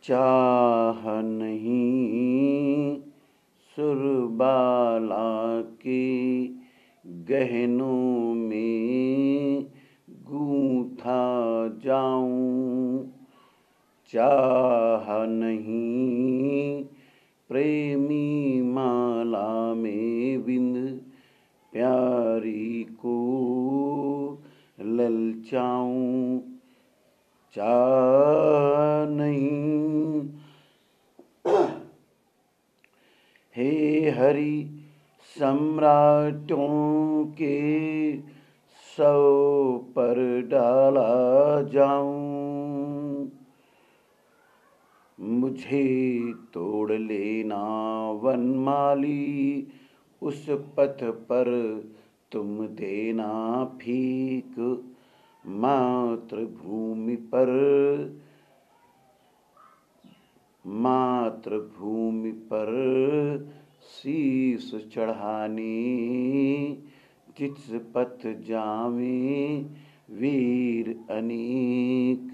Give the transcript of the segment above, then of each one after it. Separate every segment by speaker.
Speaker 1: चाह नहीं सुरबाला के गहनों में गूंथा जाऊं। चाह नहीं प्रेमी माला में बिंद प्यारी को ललचाऊं। चाह नहीं हे हरि सम्राटों के सौ पर डाला जाऊं। मुझे तोड़ लेना वनमाली, उस पथ पर तुम देना फीक। मातृभूमि पर शीश चढ़ाने जिस पथ जावें वीर अनेक।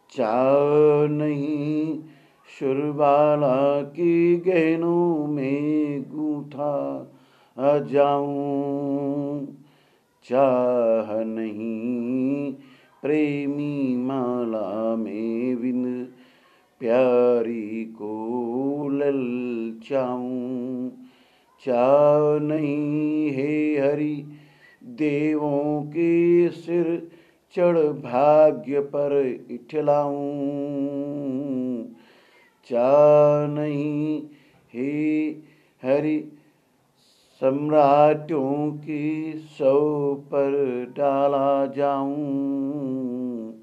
Speaker 1: चाह नहीं शुरबाला के गहनों में गूंथा जाऊं। चाह नहीं प्रेमी माला में बिन प्यारी को ललचाऊं। चाह नहीं हे हरि देवों के सिर चढ़ भाग्य पर इठलाऊं। चाह नहीं हे हरि सम्राटों की सौ पर डाला जाऊं।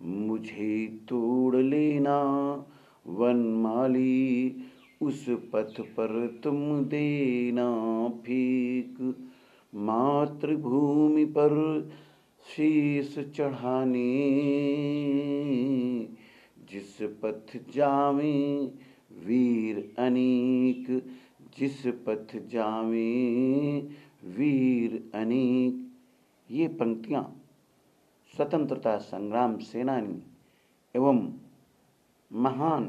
Speaker 1: मुझे तोड़ लेना वनमाली, उस पथ पर तुम देना फीक। मातृभूमि पर शीश चढ़ाने जिस पथ जावें वीर अनेक। जिस पथ जावें वीर अनेक। ये पंक्तियां स्वतंत्रता संग्राम सेनानी एवं महान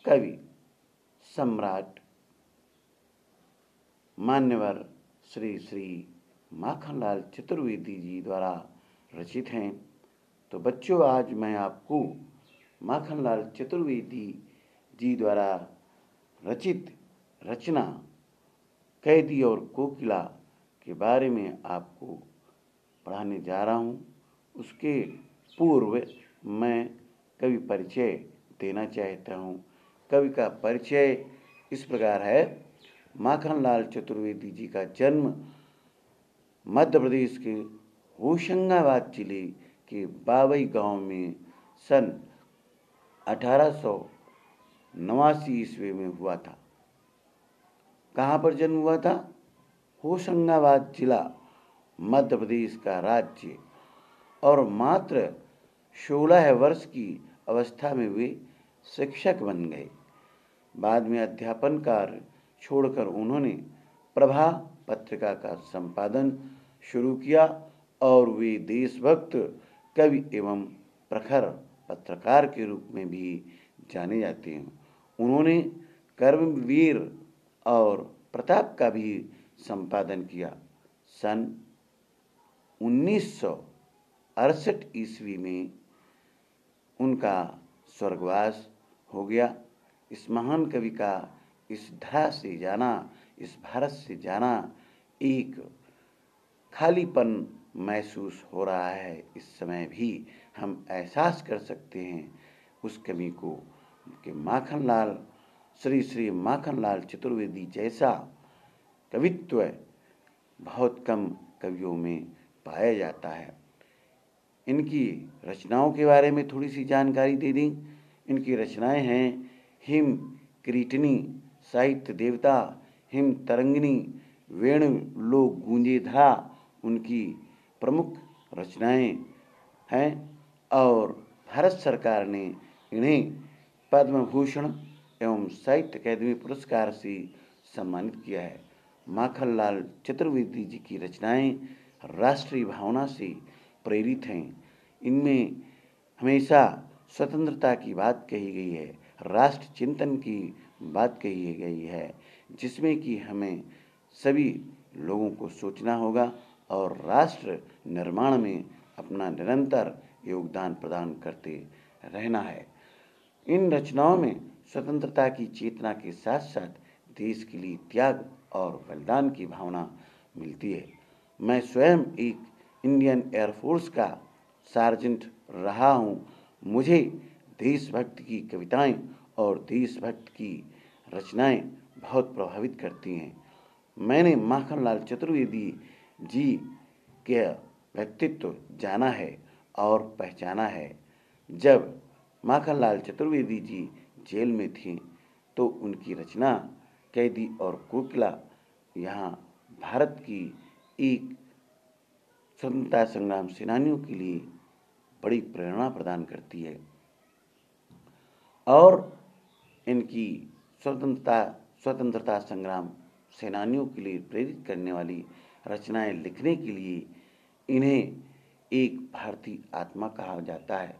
Speaker 1: कवि सम्राट मान्यवर श्री श्री माखनलाल चतुर्वेदी जी द्वारा रचित हैं। तो बच्चों, आज मैं आपको माखनलाल चतुर्वेदी जी द्वारा रचित रचना कैदी और कोकिला के बारे में आपको पढ़ाने जा रहा हूँ। उसके पूर्व मैं कवि परिचय देना चाहता हूँ। कवि का परिचय इस प्रकार है। माखनलाल चतुर्वेदी जी का जन्म मध्य प्रदेश के होशंगाबाद जिले के बावई गांव में सन 1889 ईस्वी में हुआ था। कहाँ पर जन्म हुआ था? होशंगाबाद जिला, मध्य प्रदेश का राज्य। और मात्र 16 वर्ष की अवस्था में वे शिक्षक बन गए। बाद में अध्यापन कार्य छोड़कर उन्होंने प्रभा पत्रिका का संपादन शुरू किया और वे देशभक्त कवि एवं प्रखर पत्रकार के रूप में भी जाने जाते हैं। उन्होंने कर्मवीर और प्रताप का भी संपादन किया। सन 1968 ईस्वी में उनका स्वर्गवास हो गया। इस महान कवि का इस धरा से जाना, इस भारत से जाना एक खालीपन महसूस हो रहा है। इस समय भी हम एहसास कर सकते हैं उस कवि को कि माखनलाल श्री श्री माखनलाल चतुर्वेदी जैसा कवित्व बहुत कम कवियों में पाया जाता है। इनकी रचनाओं के बारे में थोड़ी सी जानकारी दे दें। इनकी रचनाएं हैं हिम कीर्तनी, साहित्य देवता, हिम तरंगिनी, वेणु लोक गूंजे धरा उनकी प्रमुख रचनाएं हैं। और भारत सरकार ने इन्हें पद्म भूषण एवं साहित्य अकादमी पुरस्कार से सम्मानित किया है। माखनलाल चतुर्वेदी जी की रचनाएं राष्ट्रीय भावना से प्रेरित हैं। इनमें हमेशा स्वतंत्रता की बात कही गई है, राष्ट्र चिंतन की बात कही गई है, जिसमें कि हमें सभी लोगों को सोचना होगा और राष्ट्र निर्माण में अपना निरंतर योगदान प्रदान करते रहना है। इन रचनाओं में स्वतंत्रता की चेतना के साथ साथ देश के लिए त्याग और बलिदान की भावना मिलती है। मैं स्वयं एक इंडियन एयरफोर्स का सार्जेंट रहा हूँ। मुझे देशभक्ति की कविताएं और देशभक्त की रचनाएं बहुत प्रभावित करती हैं। मैंने माखनलाल चतुर्वेदी जी के व्यक्तित्व जाना है और पहचाना है। जब माखनलाल चतुर्वेदी जी जेल में थे तो उनकी रचना कैदी और कोकिला यहाँ भारत की एक स्वतंत्रता संग्राम सेनानियों के लिए बड़ी प्रेरणा प्रदान करती है और इनकी स्वतंत्रता संग्राम सेनानियों के लिए प्रेरित करने वाली रचनाएं लिखने के लिए इन्हें एक भारतीय आत्मा कहा जाता है।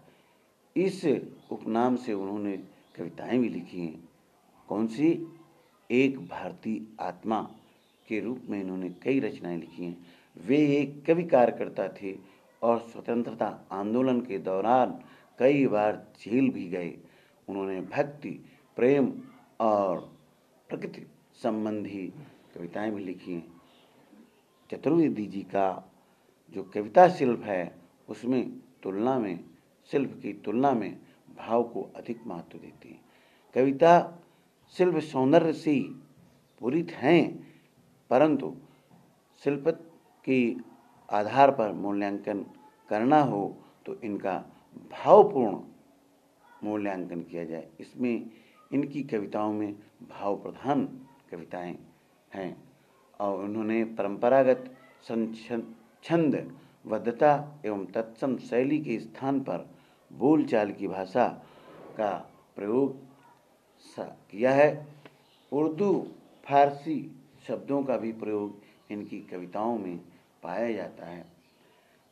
Speaker 1: इस उपनाम से उन्होंने कविताएं भी लिखी हैं। कौन सी? एक भारतीय आत्मा के रूप में इन्होंने कई रचनाएं लिखी हैं। वे एक कवि कार्यकर्ता थे और स्वतंत्रता आंदोलन के दौरान कई बार जेल भी गए। उन्होंने भक्ति, प्रेम और प्रकृति संबंधी कविताएं भी लिखी हैं। चतुर्वेदी जी का जो कविता शिल्प है उसमें शिल्प की तुलना में भाव को अधिक महत्व देते हैं। कविता शिल्प सौंदर्य से पूरित हैं, परंतु शिल्प के आधार पर मूल्यांकन करना हो तो इनका भावपूर्ण मूल्यांकन किया जाए। इसमें इनकी कविताओं में भाव प्रधान कविताएं हैं और उन्होंने परंपरागत छंद बद्धता एवं तत्सम शैली के स्थान पर बोलचाल की भाषा का प्रयोग किया है। उर्दू फारसी शब्दों का भी प्रयोग इनकी कविताओं में पाया जाता है।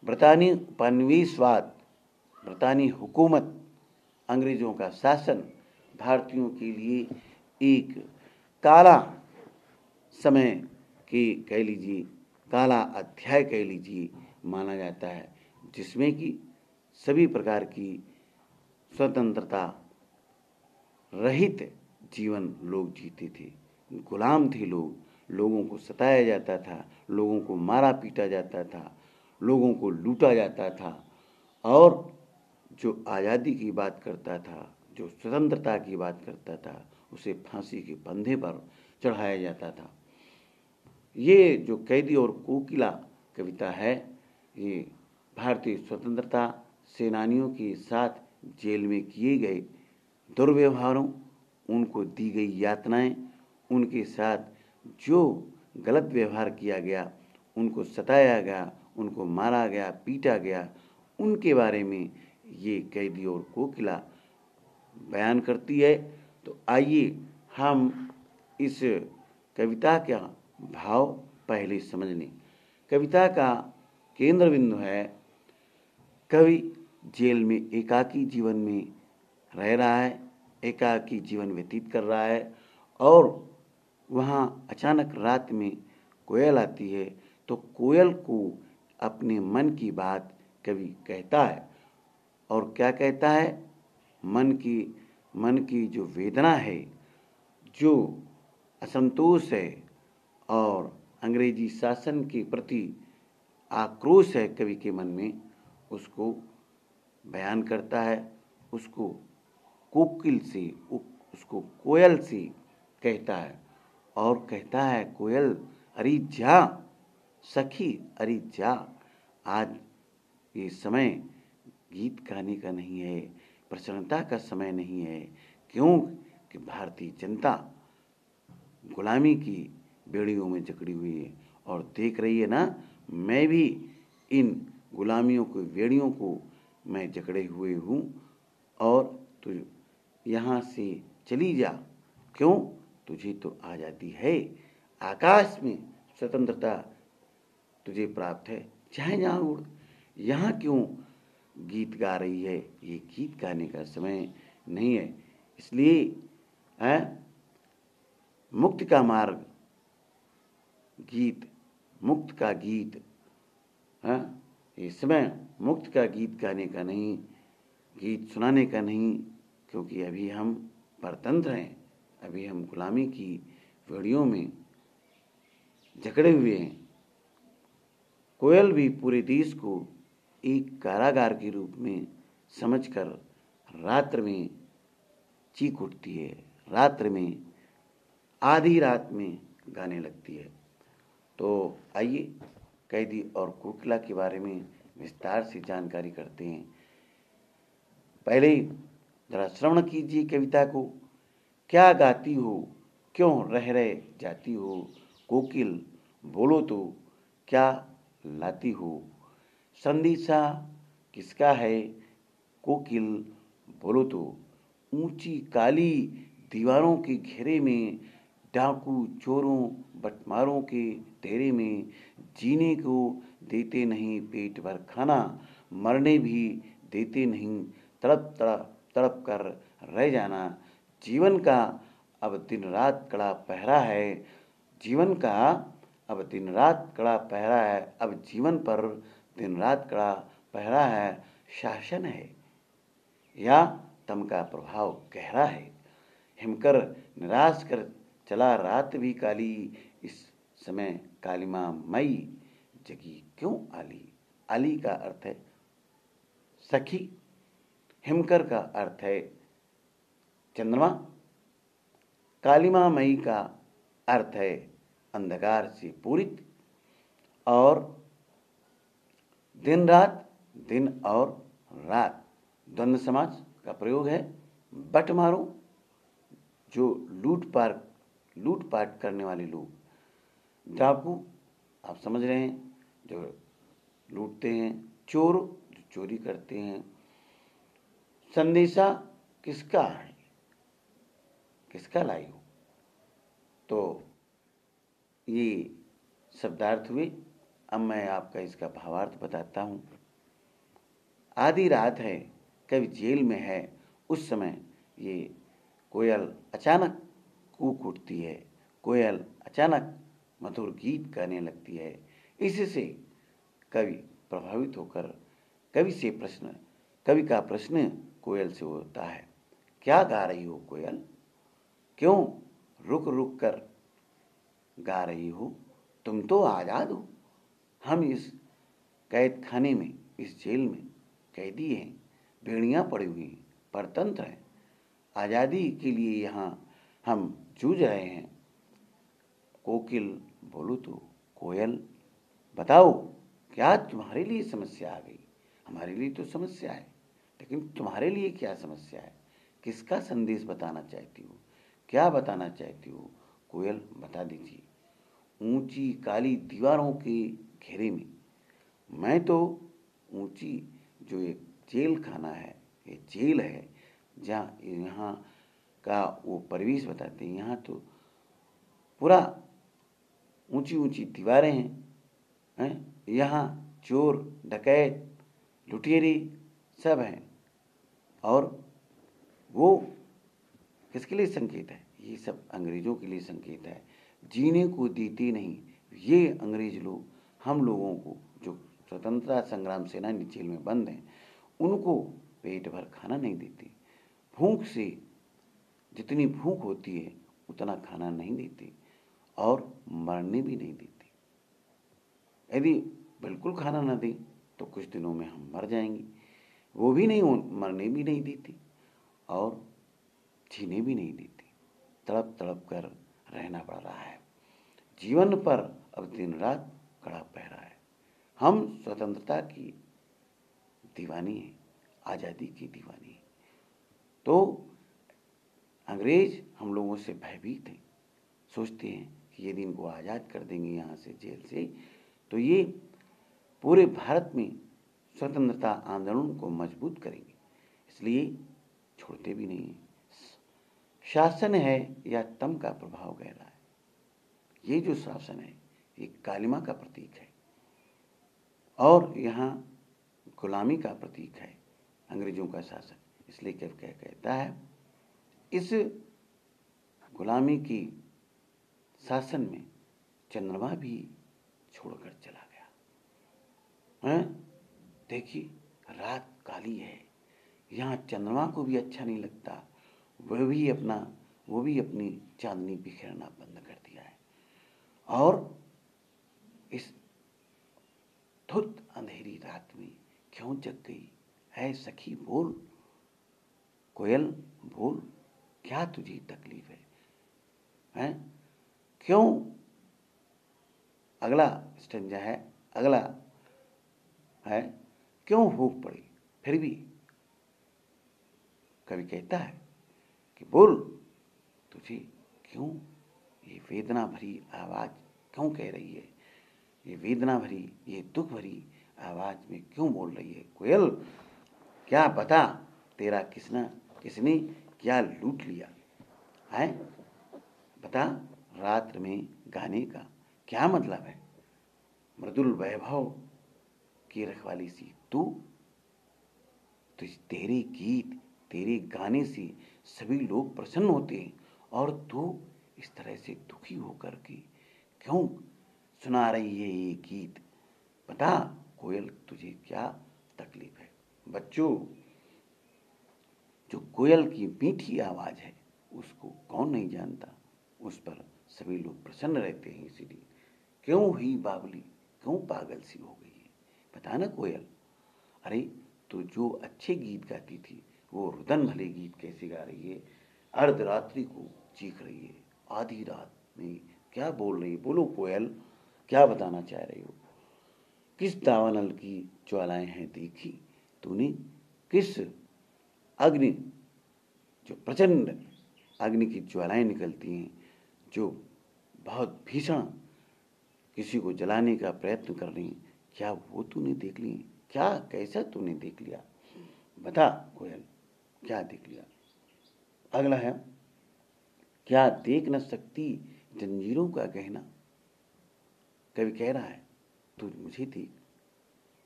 Speaker 1: ब्रितानी उपनिवेशवाद, ब्रितानी हुकूमत, अंग्रेजों का शासन भारतीयों के लिए एक काला समय की कह लीजिए, काला अध्याय कह लीजिए माना जाता है, जिसमें कि सभी प्रकार की स्वतंत्रता रहित जीवन लोग जीते थे। गुलाम थे लोगों को सताया जाता था, लोगों को मारा पीटा जाता था, लोगों को लूटा जाता था और जो आज़ादी की बात करता था, जो स्वतंत्रता की बात करता था, उसे फांसी के फंदे पर चढ़ाया जाता था। ये जो कैदी और कोकिला कविता है, ये भारतीय स्वतंत्रता सेनानियों के साथ जेल में किए गए दुर्व्यवहारों, उनको दी गई यातनाएं, उनके साथ जो गलत व्यवहार किया गया, उनको सताया गया, उनको मारा गया, पीटा गया, उनके बारे में ये कैदी और कोकिला बयान करती है। तो आइए हम इस कविता का भाव पहले समझ लें। कविता का केंद्र बिंदु है, कवि जेल में एकाकी जीवन में रह रहा है, एकाकी जीवन व्यतीत कर रहा है और वहाँ अचानक रात में कोयल आती है, तो कोयल को अपने मन की बात कवि कहता है और क्या कहता है? मन की जो वेदना है, जो असंतोष है और अंग्रेजी शासन के प्रति आक्रोश है कवि के मन में, उसको बयान करता है। उसको कोयल से कहता है और कहता है, कोयल अरे जा सखी, अरे जा, आज ये समय गीत गाने का नहीं है, प्रसन्नता का समय नहीं है। क्यों कि भारतीय जनता गुलामी की बेड़ियों में जकड़ी हुई है और देख रही है ना, मैं भी इन गुलामियों की बेड़ियों को मैं जकड़े हुए हूँ और तू यहाँ से चली जा। क्यों? तुझे तो आज़ादी है, आकाश में स्वतंत्रता तुझे प्राप्त है, चाहे जहाँ उड़। यहाँ क्यों गीत गा रही है, ये गीत गाने का समय नहीं है। इसलिए मुक्ति का मार्ग, गीत, मुक्त का गीत, ये समय मुक्त का गीत गाने का नहीं, गीत सुनाने का नहीं, क्योंकि अभी हम परतंत्र हैं, अभी हम गुलामी की बेड़ियों में जकड़े हुए हैं। कोयल भी पूरे देश को एक कारागार के रूप में समझकर रात्र में चीख उठती है, रात्र में, आधी रात में गाने लगती है। तो आइए कैदी और कोकिला के बारे में विस्तार से जानकारी करते हैं। पहले जरा श्रवण कीजिए कविता को। क्या गाती हो, क्यों रह रह जाती हो, कोकिल बोलो तो क्या लाती हो। संदेशा किसका है, कोकिल बोलो तो। ऊंची काली दीवारों के घेरे में, डाकू चोरों बटमारों के डेरे में, जीने को देते नहीं पेट भर खाना, मरने भी देते नहीं, तड़प तड़प तड़प कर रह जाना। जीवन का अब दिन रात कड़ा पहरा है, जीवन का अब दिन रात कड़ा पहरा है, अब जीवन पर दिन रात कड़ा पहरा है। शासन है या तम का प्रभाव गहरा है, हिमकर निराश कर चला रात भी काली, इस समय कालिमा मई जगी क्यों आली। आली का अर्थ है सखी, हिमकर का अर्थ है चंद्रमा, कालिमा मई का अर्थ है अंधकार से पूरित, और दिन रात, दिन और रात द्वंद्व समास का प्रयोग है। बट मारो, जो लूटपाट करने वाले लोग। डाकू, आप समझ रहे हैं, जो लूटते हैं। चोर, जो चोरी करते हैं। संदेशा किसका है, किसका लाई हो। तो ये शब्दार्थ हुए। अब मैं आपका इसका भावार्थ बताता हूँ। आधी रात है, कभी जेल में है, उस समय ये कोयल अचानक कूक उठती है, कोयल अचानक मधुर गीत गाने लगती है। इससे कवि प्रभावित होकर कवि का प्रश्न कोयल से होता है, क्या गा रही हो कोयल, क्यों रुक रुक कर गा रही हो, तुम तो आजाद हो। हम इस कैद खाने में, इस जेल में कैदी हैं, बेड़ियां पड़ी हुई हैं, परतंत्र हैं, आज़ादी के लिए यहाँ हम जूझ रहे हैं। कोकिल बोलो तो, कोयल बताओ क्या तुम्हारे लिए समस्या आ गई। हमारे लिए तो समस्या है, लेकिन तुम्हारे लिए क्या समस्या है, किसका संदेश बताना चाहती हो, क्या बताना चाहती हो, कोयल बता दीजिए। ऊंची काली दीवारों के घेरे में, मैं तो ऊंची, जो एक जेल खाना है, ये जेल है, जहाँ यहाँ का वो परिवेश बताते हैं। यहाँ तो पूरा ऊंची ऊंची दीवारें हैं, यहाँ चोर डकैत लुटेरे सब हैं। और वो किसके लिए संकेत है, ये सब अंग्रेजों के लिए संकेत है। जीने को देते नहीं, ये अंग्रेज लोग हम लोगों को, जो स्वतंत्रता संग्राम सेनानी जेल में बंद हैं, उनको पेट भर खाना नहीं देते। भूख से, जितनी भूख होती है उतना खाना नहीं देते, और मरने भी नहीं देते। यदि बिल्कुल खाना न दें तो कुछ दिनों में हम मर जाएंगे। वो भी नहीं, मरने भी नहीं देते और जीने भी नहीं देते। तड़प तड़प कर रहना पड़ रहा है। जीवन पर अब दिन रात कड़ा पहरा है। हम स्वतंत्रता की दीवानी हैं, आज़ादी की दीवानी हैं। तो अंग्रेज हम लोगों से भयभीत हैं, सोचते हैं कि यदि इनको आज़ाद कर देंगे यहाँ से, जेल से, तो ये पूरे भारत में स्वतंत्रता आंदोलन को मजबूत करेंगे, इसलिए छोड़ते भी नहीं हैं। शासन है या तम का प्रभाव गहरा है। ये जो शासन है, ये कालिमा का प्रतीक है। और यहाँ गुलामी का प्रतीक है अंग्रेजों का शासन। इसलिए कहता है इस गुलामी की शासन में चंद्रमा भी छोड़कर चला गया। हैं? देखिए रात काली है, यहाँ चंद्रमा को भी अच्छा नहीं लगता, वो भी अपनी चांदनी बिखेरना बंद कर दिया है। और इस धुत अंधेरी रात में क्यों जग गई है सखी बोल, कोयल बोल, क्या तुझे तकलीफ है? हैं? क्यों? अगला स्टेंजा है, अगला है क्यों भूख पड़ी। फिर भी कवि कहता है कि बोल, तुझे क्यों ये वेदना भरी आवाज क्यों कह रही है, ये वेदना भरी, ये दुख भरी आवाज में क्यों बोल रही है कोयल? क्या पता तेरा किसने क्या लूट लिया है? बता, रात्र में गाने का क्या मतलब है? मृदुल वैभव की रखवाली सी तू, तेरे गीत, तेरे गाने से सभी लोग प्रसन्न होते हैं, और तू इस तरह से दुखी होकर के क्यों सुना रही है ये गीत? बता कोयल, तुझे क्या तकलीफ है? बच्चों, जो कोयल की मीठी आवाज है उसको कौन नहीं जानता, उस पर सभी लोग प्रसन्न रहते हैं। इसीलिए क्यों हुई बावली, क्यों पागल सी हो गई है? बता ना कोयल। अरे तो जो अच्छे गीत गाती थी वो रुदन भले गीत कैसे गा रही है? अर्धरात्रि को चीख रही है, आधी रात में क्या बोल रही है? बोलो कोयल, क्या बताना चाह रही हो? किस दावानल की ज्वालाएं हैं देखी तूने? किस अग्नि, जो प्रचंड अग्नि की ज्वालाएं निकलती हैं, जो बहुत भीषण किसी को जलाने का प्रयत्न कर रही हैं, क्या वो तूने देख ली? क्या कैसा तूने देख लिया? बता कोयल, क्या देख लिया? अगला है, क्या देख न सकती जंजीरों का गहना? कवि कह रहा है तू मुझे देख,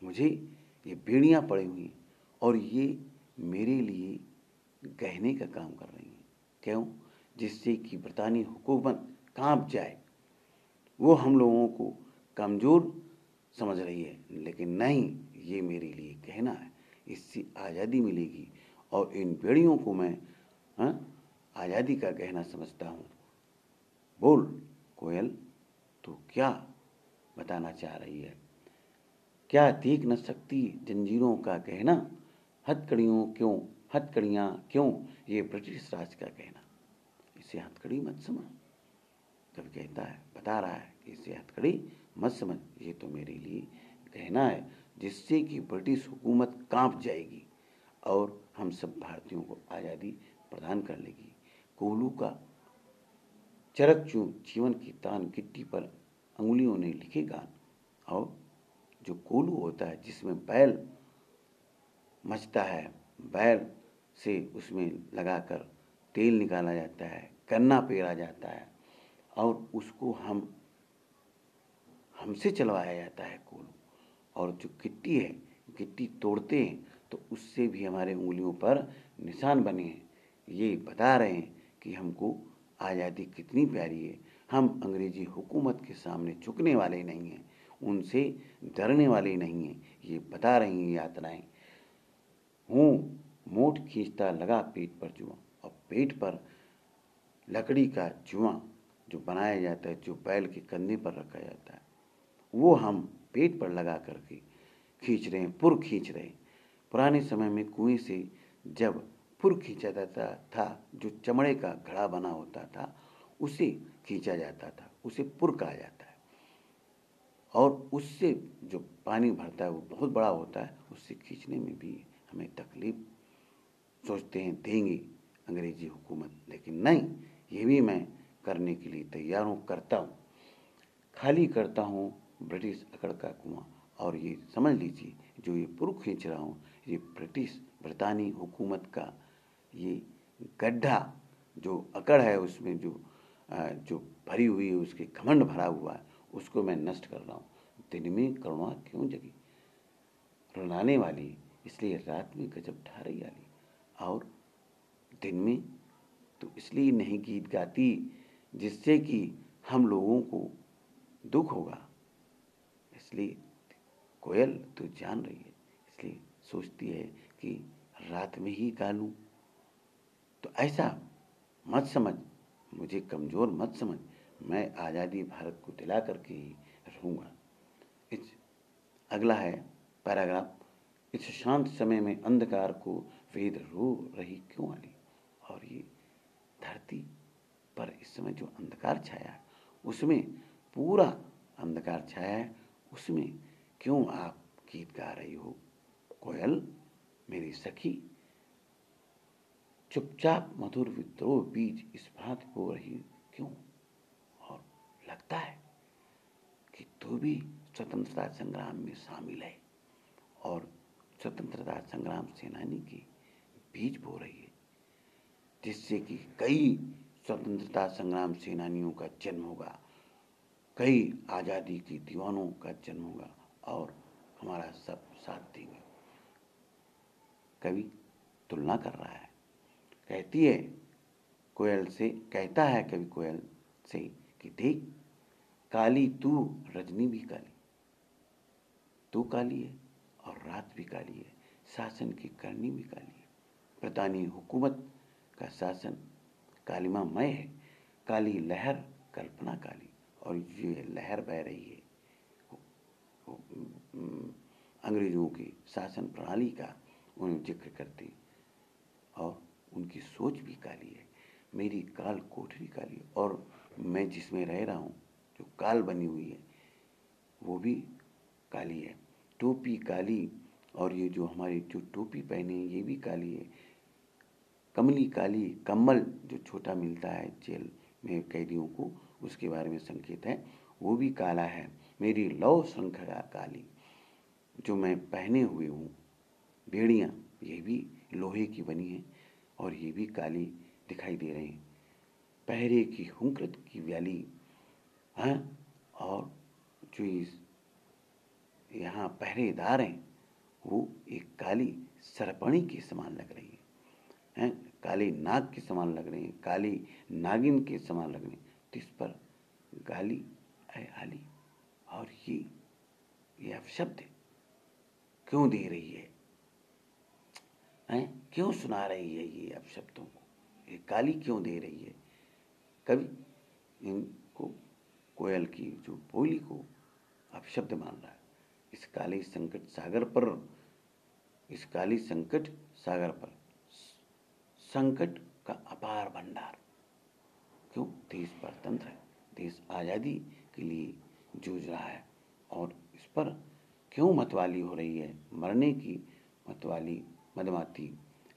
Speaker 1: मुझे ये बेड़ियां पड़ी हुई और ये मेरे लिए गहने का काम कर रही हैं। क्यों? जिससे कि ब्रितानी हुकूमत कांप जाए। वो हम लोगों को कमज़ोर समझ रही है, लेकिन नहीं, ये मेरे लिए गहना है, इससे आज़ादी मिलेगी, और इन बेड़ियों को मैं आज़ादी का गहना समझता हूँ। बोल कोयल, तू क्या बताना चाह रही है? क्या देख न सकती जंजीरों का गहना? हथकड़ियाँ क्यों ये ब्रिटिश राज का गहना? इसे हथकड़ी मत समझ। कभी कहता है, बता रहा है कि इसे हथकड़ी मत समझ, ये तो मेरे लिए गहना है, जिससे कि ब्रिटिश हुकूमत कांप जाएगी और हम सब भारतीयों को आज़ादी प्रदान कर लेगी। कोल्हू का चरक चूं जीवन की तान गिट्टी पर अंगुलियों ने लिखे गान। और जो कोल्हू होता है जिसमें बैल मचता है, बैल से उसमें लगाकर तेल निकाला जाता है, गन्ना पेरा जाता है, और उसको हमसे चलवाया जाता है कोल्हू। और जो गिट्टी है, गिट्टी तोड़ते हैं तो उससे भी हमारे उंगलियों पर निशान बने हैं। ये बता रहे हैं कि हमको आज़ादी कितनी प्यारी है। हम अंग्रेजी हुकूमत के सामने झुकने वाले नहीं हैं, उनसे डरने वाले नहीं हैं। ये बता रही हैं यातनाएं। हूँ मोट खींचता लगा पेट पर जुआ, और पेट पर लकड़ी का जुआ जो बनाया जाता है, जो बैल के कंधे पर रखा जाता है, वो हम पेट पर लगा करके खींच रहे हैं, पुर खींच रहे हैं। पुराने समय में कुएं से जब पुर खींचा जाता था, जो चमड़े का घड़ा बना होता था, उसे खींचा जाता था, उसे पुर कहा जाता है। और उससे जो पानी भरता है वो बहुत बड़ा होता है, उससे खींचने में भी हमें तकलीफ सोचते हैं देंगे अंग्रेजी हुकूमत, लेकिन नहीं, ये भी मैं करने के लिए तैयार हूँ, करता हूँ। खाली करता हूँ ब्रिटिश अकड़ का कुआं। और ये समझ लीजिए, जो ये पुर खींच रहा हूँ, ये ब्रितानी हुकूमत का ये गड्ढा, जो अकड़ है उसमें जो भरी हुई है, उसके घमंड भरा हुआ है, उसको मैं नष्ट कर रहा हूँ। दिन में करुणा क्यों जगी, रुलाने वाली, इसलिए रात में गजब ढा रही आली, और दिन में तो इसलिए नहीं गीत गाती जिससे कि हम लोगों को दुख होगा। इसलिए कोयल तो जान रही है, इसलिए सोचती है कि रात में ही गा लूं। तो ऐसा मत समझ, मुझे कमज़ोर मत समझ, मैं आज़ादी भारत को दिला करके ही रहूँगा। इस अगला है पैराग्राफ, इस शांत समय में अंधकार को वेद रो रही क्यों आली। और ये धरती पर इस समय जो अंधकार छाया है, उसमें पूरा अंधकार छाया है, उसमें क्यों आप गीत गा रही हो कोयल मेरी सखी। चुपचाप मधुर विद्रोह बीज इस भांति बो रही क्यों। और लगता है कि तू भी स्वतंत्रता संग्राम में शामिल है और स्वतंत्रता संग्राम सेनानी के बीज बो रही है, जिससे कि कई स्वतंत्रता संग्राम सेनानियों का जन्म होगा, कई आज़ादी के दीवानों का जन्म होगा और हमारा सब साथ देंगे। कवि तुलना कर रहा है, कहती है कोयल से, कहता है कवि कोयल से कि देख काली तू रजनी भी काली, तू काली है और रात भी काली है, शासन की करनी भी काली है, प्रधानी हुकूमत का शासन कालिमामय है, काली लहर कल्पना काली। और ये लहर बह रही है अंग्रेजों की शासन प्रणाली का उन्हें जिक्र करते, और उनकी सोच भी काली है। मेरी काल कोठरी काली है, और मैं जिसमें रह रहा हूँ जो काल बनी हुई है वो भी काली है। टोपी काली, और ये जो हमारी जो टोपी पहने हैं ये भी काली है। कमली काली, कम्बल जो छोटा मिलता है जेल में कैदियों को, उसके बारे में संकेत है, वो भी काला है। मेरी लौ श्रृंखला काली, जो मैं पहने हुए हूँ बेड़ियाँ, ये भी लोहे की बनी है और ये भी काली दिखाई दे रही हैं। पहरे की हुंकृत की व्याली हैं, और जो इस यहाँ पहरेदार हैं वो एक काली सरपणी के समान लग रही हैं, काली नाग के समान लग रहे हैं, काली नागिन के समान लग रहे हैं। तो इस पर गाली है आली, और ये अपशब्द क्यों दे रही है, क्यों सुना रही है ये अपशब्दों को, ये गाली क्यों दे रही है। कवि इनको कोयल की जो बोली को अपशब्द मान रहा है। इस काली संकट सागर पर, इस काली संकट सागर पर संकट का अपार भंडार। क्यों, देश परतंत्र है, देश आज़ादी के लिए जूझ रहा है, और इस पर क्यों मतवाली हो रही है, मरने की मतवाली मधुमाती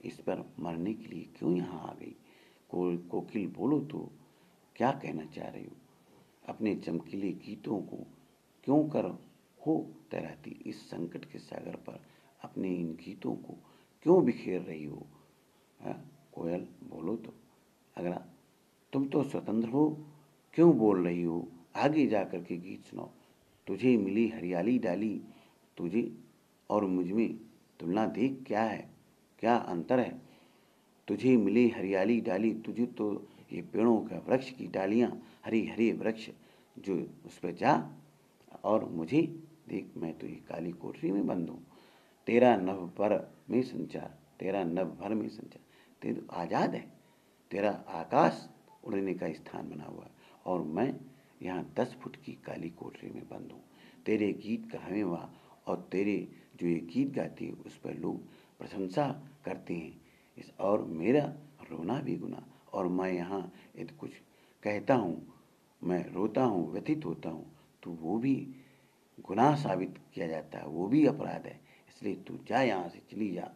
Speaker 1: इस पर मरने के लिए क्यों यहाँ आ गई। कोकिल बोलो तो क्या कहना चाह रही हो, अपने चमकीले गीतों को क्यों कर हो तैराती इस संकट के सागर पर, अपने इन गीतों को क्यों बिखेर रही हो। कोयल बोलो तो, अगला तुम तो स्वतंत्र हो, क्यों बोल रही हो, आगे जा कर के गीत सुनाओ। तुझे मिली हरियाली डाली, तुझे और मुझ में तुलना देख क्या है, क्या अंतर है। तुझे मिली हरियाली डाली, तुझे तो ये पेड़ों का वृक्ष की डालियाँ, हरी हरी वृक्ष जो उस पर जा, और मुझे देख मैं तो ये काली कोठरी में बंद हूँ। तेरा नभ भर में संचार, तेरा नभ भर में संचार, तेरे आज़ाद है, तेरा आकाश उड़ने का स्थान बना हुआ है, और मैं यहाँ 10 फुट की काली कोठरी में बंद हूँ। तेरे गीत का हमें वहाँ, और तेरे जो ये गीत गाती है उस पर लोग प्रशंसा करते हैं, इस और मेरा रोना भी गुनाह, और मैं यहाँ यदि कुछ कहता हूँ, मैं रोता हूँ, व्यथित होता हूँ, तो वो भी गुनाह साबित किया जाता है, वो भी अपराध है। इसलिए तू जा, यहाँ से चली जा।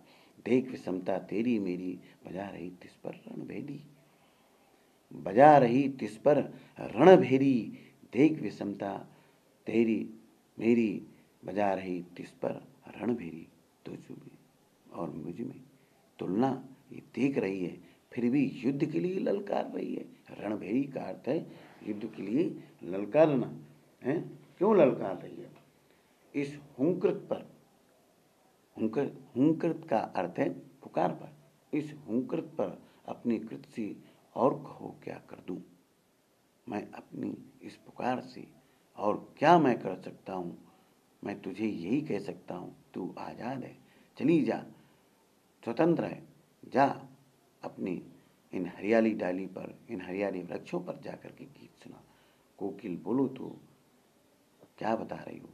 Speaker 1: देख विषमता तेरी मेरी, बजा रही तिस पर रणभेरी, बजा रही तिस पर रणभेरी। देख विषमता तेरी मेरी, बजा रही तिस पर रणभेरी। तुझ में और मुझ में तुलना ये देख रही है, फिर भी युद्ध के लिए ललकार रही है। रणभेरी का अर्थ है युद्ध के लिए ललकारना है। क्यों ललकार रही है, इस हुंकृत पर हुंकृत का अर्थ है पुकार पर। इस हुंकृत पर अपनी कृत से और कहो क्या कर दूं। मैं अपनी इस पुकार से और क्या मैं कर सकता हूँ। मैं तुझे यही कह सकता हूँ, तू आज़ाद है, चली जा, स्वतंत्र है, जा अपनी इन हरियाली डाली पर, इन हरियाली वृक्षों पर जाकर के गीत सुना। कोकिल बोलो तो क्या बता रही हो।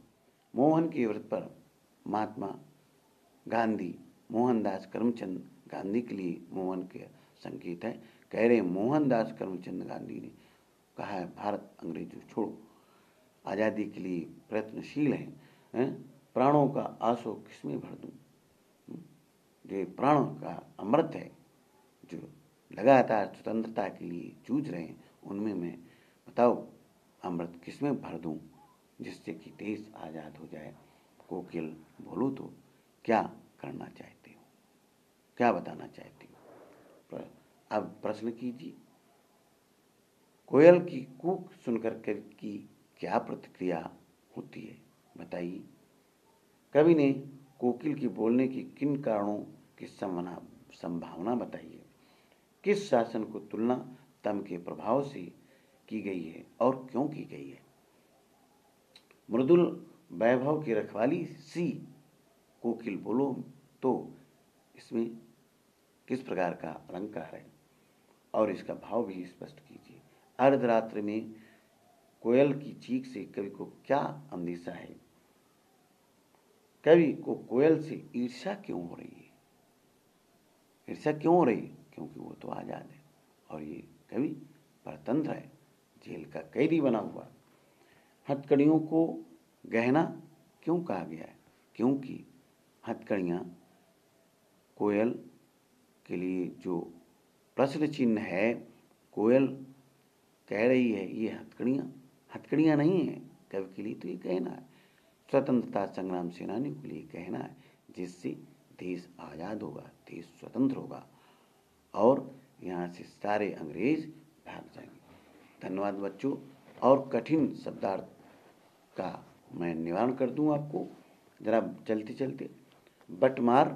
Speaker 1: मोहन के व्रत पर महात्मा गांधी, मोहनदास करमचंद गांधी के लिए मोहन के संकेत है। कह रहे मोहनदास करमचंद गांधी ने कहा है भारत अंग्रेजों छोड़ो, आज़ादी के लिए प्रयत्नशील हैं। प्राणों का आंसू किसमें भर दूं। जो प्राणों का अमृत है, जो लगातार स्वतंत्रता के लिए जूझ रहे हैं, उनमें मैं बताओ अमृत किसमें भर दूं जिससे कि देश आज़ाद हो जाए। कोकिल बोलो तो क्या करना चाहते हो, क्या बताना चाहती हो। अब प्रश्न कीजिए, कोयल की कूक सुनकर की क्या प्रतिक्रिया होती है, बताइए। कवि ने कोकिल की बोलने की किन कारणों की संभावना बताई है। किस शासन को तुलना तम के प्रभाव से की गई है और क्यों की गई है। मृदुल वैभव की रखवाली सी कोकिल बोलो तो इसमें किस प्रकार का अलंकार है और इसका भाव भी स्पष्ट कीजिए। अर्धरात्रि में कोयल की चीख से कवि को क्या अंदेशा है। कवि को कोयल से ईर्ष्या क्यों हो रही है। ईर्ष्या क्यों हो रही है, क्योंकि वो तो आज़ाद है और ये कवि परतंत्र है, जेल का कैदी बना हुआ। हथकड़ियों को गहना क्यों कहा गया है, क्योंकि हथकड़ियाँ कोयल के लिए जो प्रश्न चिन्ह है, कोयल कह रही है ये हथकड़ियाँ नहीं है, कवि के लिए तो ये गहना है। स्वतंत्रता संग्राम सेनानियों के लिए गहना है, जिससे देश आज़ाद होगा, देश स्वतंत्र होगा और यहाँ से सारे अंग्रेज भाग जाएंगे। धन्यवाद बच्चों। और कठिन शब्दार्थ का मैं निवारण कर दूं आपको जरा चलते चलते। बटमार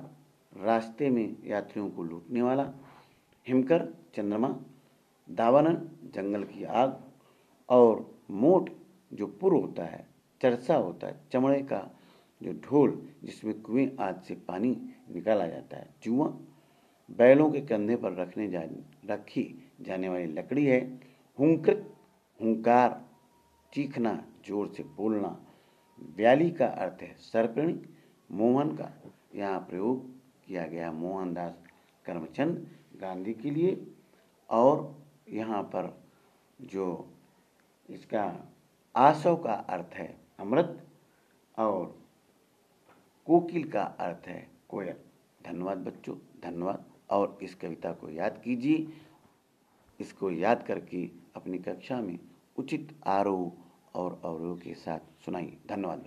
Speaker 1: रास्ते में यात्रियों को लूटने वाला, हिमकर चंद्रमा, दावानन जंगल की आग और मोट जो पुर होता है, चरसा होता है, चमड़े का जो ढोल जिसमें कुएं आदि से पानी निकाला जाता है, जुआ बैलों के कंधे पर रखी जाने वाली लकड़ी है। हुंकृत हुंकार चीखना, जोर से बोलना। व्याली का अर्थ है सर्पिणी। मोहन का यहाँ प्रयोग किया गया मोहनदास करमचंद गांधी के लिए। और यहाँ पर जो इसका आशव का अर्थ है अमृत और कोकिल का अर्थ है कोयल। धन्यवाद बच्चों, धन्यवाद। और इस कविता को याद कीजिए, इसको याद करके अपनी कक्षा में उचित आरोह और अवरोह के साथ सुनाइए। धन्यवाद।